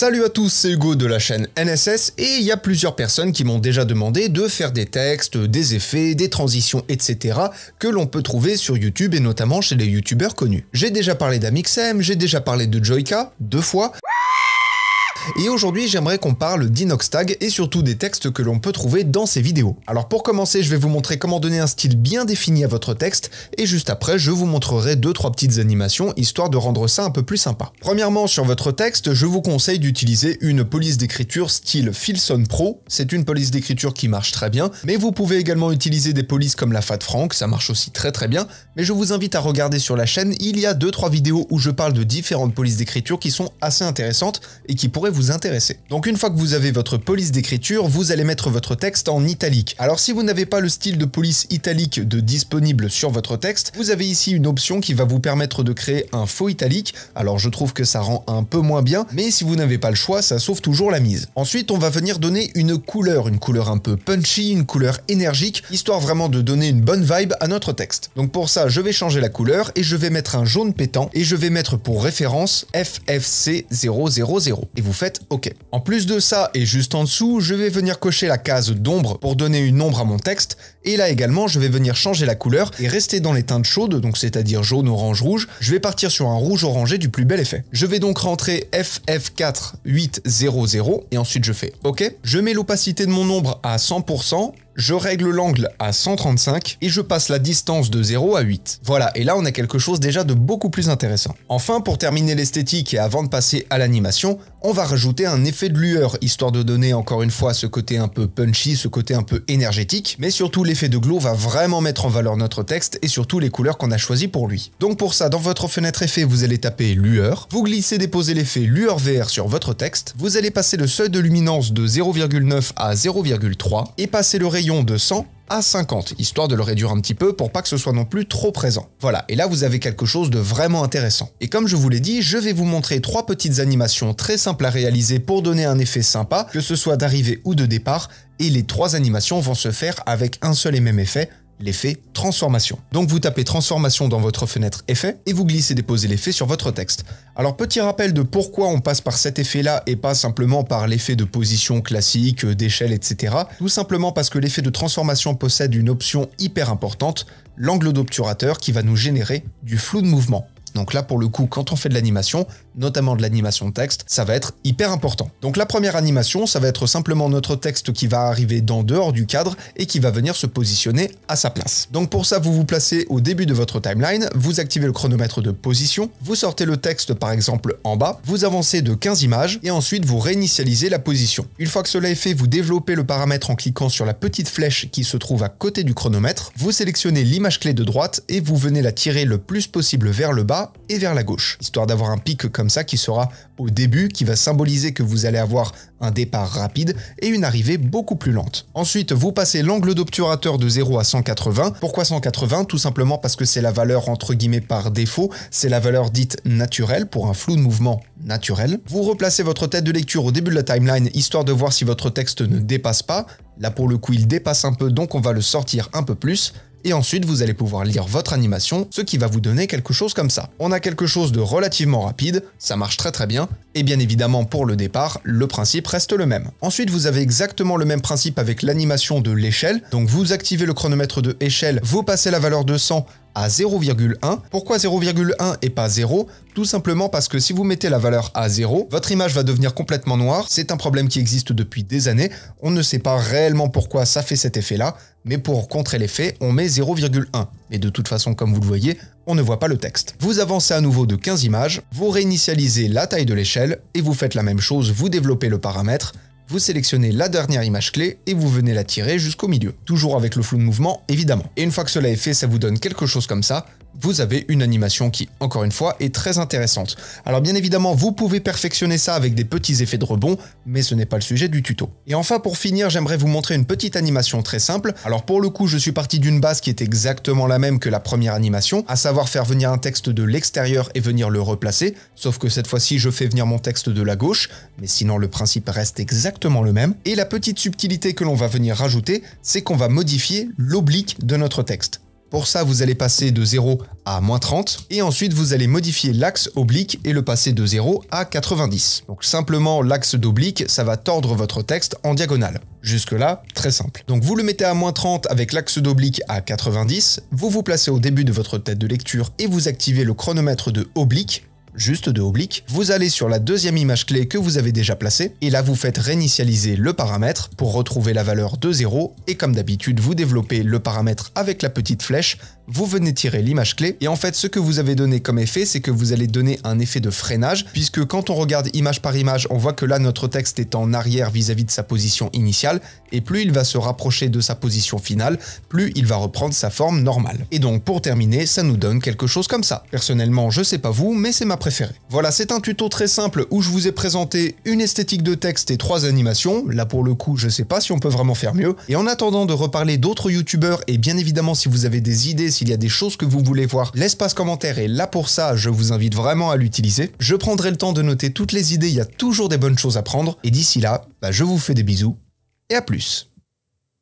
Salut à tous, c'est Hugo de la chaîne NSS et il y a plusieurs personnes qui m'ont déjà demandé de faire des textes, des effets, des transitions, etc. que l'on peut trouver sur YouTube et notamment chez les youtubeurs connus. J'ai déjà parlé d'Amixem, j'ai déjà parlé de Joyka, 2 fois. Et aujourd'hui, j'aimerais qu'on parle d'Inoxtag et surtout des textes que l'on peut trouver dans ces vidéos. Alors pour commencer, je vais vous montrer comment donner un style bien défini à votre texte et juste après, je vous montrerai 2-3 petites animations histoire de rendre ça un peu plus sympa. Premièrement, sur votre texte, je vous conseille d'utiliser une police d'écriture style Filson Pro. C'est une police d'écriture qui marche très bien, mais vous pouvez également utiliser des polices comme la Fat Frank, ça marche aussi très bien. Mais je vous invite à regarder sur la chaîne, il y a 2-3 vidéos où je parle de différentes polices d'écriture qui sont assez intéressantes et qui pourraient vous intéresser. Donc une fois que vous avez votre police d'écriture, vous allez mettre votre texte en italique. Alors si vous n'avez pas le style de police italique disponible sur votre texte, vous avez ici une option qui va vous permettre de créer un faux italique. Alors je trouve que ça rend un peu moins bien, mais si vous n'avez pas le choix, ça sauve toujours la mise. Ensuite, on va venir donner une couleur un peu punchy, une couleur énergique, histoire vraiment de donner une bonne vibe à notre texte. Donc pour ça, je vais changer la couleur et je vais mettre un jaune pétant et je vais mettre pour référence FFC000 et vous faites OK. En plus de ça et juste en dessous, je vais venir cocher la case d'ombre pour donner une ombre à mon texte et là également, je vais venir changer la couleur et rester dans les teintes chaudes, donc c'est-à-dire jaune, orange, rouge. Je vais partir sur un rouge orangé du plus bel effet. Je vais donc rentrer FF4800 et ensuite je fais OK. Je mets l'opacité de mon ombre à 100%. Je règle l'angle à 135 et je passe la distance de 0 à 8. Voilà, et là on a quelque chose déjà de beaucoup plus intéressant. Enfin, pour terminer l'esthétique et avant de passer à l'animation, on va rajouter un effet de lueur, histoire de donner encore une fois ce côté un peu punchy, ce côté un peu énergétique, mais surtout l'effet de glow va vraiment mettre en valeur notre texte et surtout les couleurs qu'on a choisies pour lui. Donc pour ça, dans votre fenêtre effet, vous allez taper lueur, vous glissez déposer l'effet lueur VR sur votre texte, vous allez passer le seuil de luminance de 0,9 à 0,3 et passer le rayon de 100 à 50, histoire de le réduire un petit peu pour pas que ce soit non plus trop présent. Voilà, et là vous avez quelque chose de vraiment intéressant. Et comme je vous l'ai dit, je vais vous montrer 3 petites animations très simples à réaliser pour donner un effet sympa, que ce soit d'arrivée ou de départ, et les 3 animations vont se faire avec un seul et même effet, l'effet transformation. Donc vous tapez transformation dans votre fenêtre effet et vous glissez déposer l'effet sur votre texte. Alors petit rappel de pourquoi on passe par cet effet là et pas simplement par l'effet de position classique, d'échelle, etc. Tout simplement parce que l'effet de transformation possède une option hyper importante, l'angle d'obturateur qui va nous générer du flou de mouvement. Donc là, pour le coup, quand on fait de l'animation, notamment de l'animation de texte, ça va être hyper important. Donc la première animation, ça va être simplement notre texte qui va arriver dehors du cadre et qui va venir se positionner à sa place. Donc pour ça, vous vous placez au début de votre timeline, vous activez le chronomètre de position, vous sortez le texte par exemple en bas, vous avancez de 15 images et ensuite vous réinitialisez la position. Une fois que cela est fait, vous développez le paramètre en cliquant sur la petite flèche qui se trouve à côté du chronomètre, vous sélectionnez l'image clé de droite et vous venez la tirer le plus possible vers le bas et vers la gauche, histoire d'avoir un pic comme ça qui sera au début, qui va symboliser que vous allez avoir un départ rapide et une arrivée beaucoup plus lente. Ensuite, vous passez l'angle d'obturateur de 0 à 180. Pourquoi 180? Tout simplement parce que c'est la valeur entre guillemets par défaut, c'est la valeur dite naturelle pour un flou de mouvement naturel. Vous replacez votre tête de lecture au début de la timeline, histoire de voir si votre texte ne dépasse pas. Là pour le coup, il dépasse un peu, donc on va le sortir un peu plus. Et ensuite, vous allez pouvoir lire votre animation, ce qui va vous donner quelque chose comme ça. On a quelque chose de relativement rapide, ça marche très bien, et bien évidemment pour le départ, le principe reste le même. Ensuite, vous avez exactement le même principe avec l'animation de l'échelle, donc vous activez le chronomètre de échelle, vous passez la valeur de 100 à 0,1. Pourquoi 0,1 et pas 0? Tout simplement parce que si vous mettez la valeur à 0, votre image va devenir complètement noire. C'est un problème qui existe depuis des années. On ne sait pas réellement pourquoi ça fait cet effet-là, mais pour contrer l'effet, on met 0,1. Mais de toute façon, comme vous le voyez, on ne voit pas le texte. Vous avancez à nouveau de 15 images, vous réinitialisez la taille de l'échelle et vous faites la même chose, vous développez le paramètre, vous sélectionnez la dernière image clé et vous venez la tirer jusqu'au milieu. Toujours avec le flou de mouvement, évidemment. Et une fois que cela est fait, ça vous donne quelque chose comme ça. Vous avez une animation qui, encore une fois, est très intéressante. Alors bien évidemment, vous pouvez perfectionner ça avec des petits effets de rebond, mais ce n'est pas le sujet du tuto. Et enfin, pour finir, j'aimerais vous montrer une petite animation très simple. Alors pour le coup, je suis parti d'une base qui est exactement la même que la première animation, à savoir faire venir un texte de l'extérieur et venir le replacer, sauf que cette fois-ci, je fais venir mon texte de la gauche, mais sinon le principe reste exactement le même. Et la petite subtilité que l'on va venir rajouter, c'est qu'on va modifier l'oblique de notre texte. Pour ça, vous allez passer de 0 à moins 30 et ensuite vous allez modifier l'axe oblique et le passer de 0 à 90. Donc simplement l'axe d'oblique, ça va tordre votre texte en diagonale. Jusque-là, très simple. Donc vous le mettez à moins 30 avec l'axe d'oblique à 90, vous vous placez au début de votre tête de lecture et vous activez le chronomètre de oblique, juste de oblique, vous allez sur la deuxième image clé que vous avez déjà placée, et là vous faites réinitialiser le paramètre pour retrouver la valeur de 0, et comme d'habitude vous développez le paramètre avec la petite flèche, vous venez tirer l'image clé, et en fait ce que vous avez donné comme effet, c'est que vous allez donner un effet de freinage, puisque quand on regarde image par image, on voit que là notre texte est en arrière vis-à-vis de sa position initiale, et plus il va se rapprocher de sa position finale, plus il va reprendre sa forme normale. Et donc pour terminer, ça nous donne quelque chose comme ça. Personnellement, je sais pas vous, mais c'est ma préférée. Voilà, c'est un tuto très simple où je vous ai présenté une esthétique de texte et 3 animations. Là pour le coup, je sais pas si on peut vraiment faire mieux. Et en attendant de reparler d'autres youtubeurs, et bien évidemment si vous avez des idées, s'il y a des choses que vous voulez voir, l'espace commentaire est là pour ça, je vous invite vraiment à l'utiliser. Je prendrai le temps de noter toutes les idées, il y a toujours des bonnes choses à prendre. Et d'ici là, je vous fais des bisous et à plus.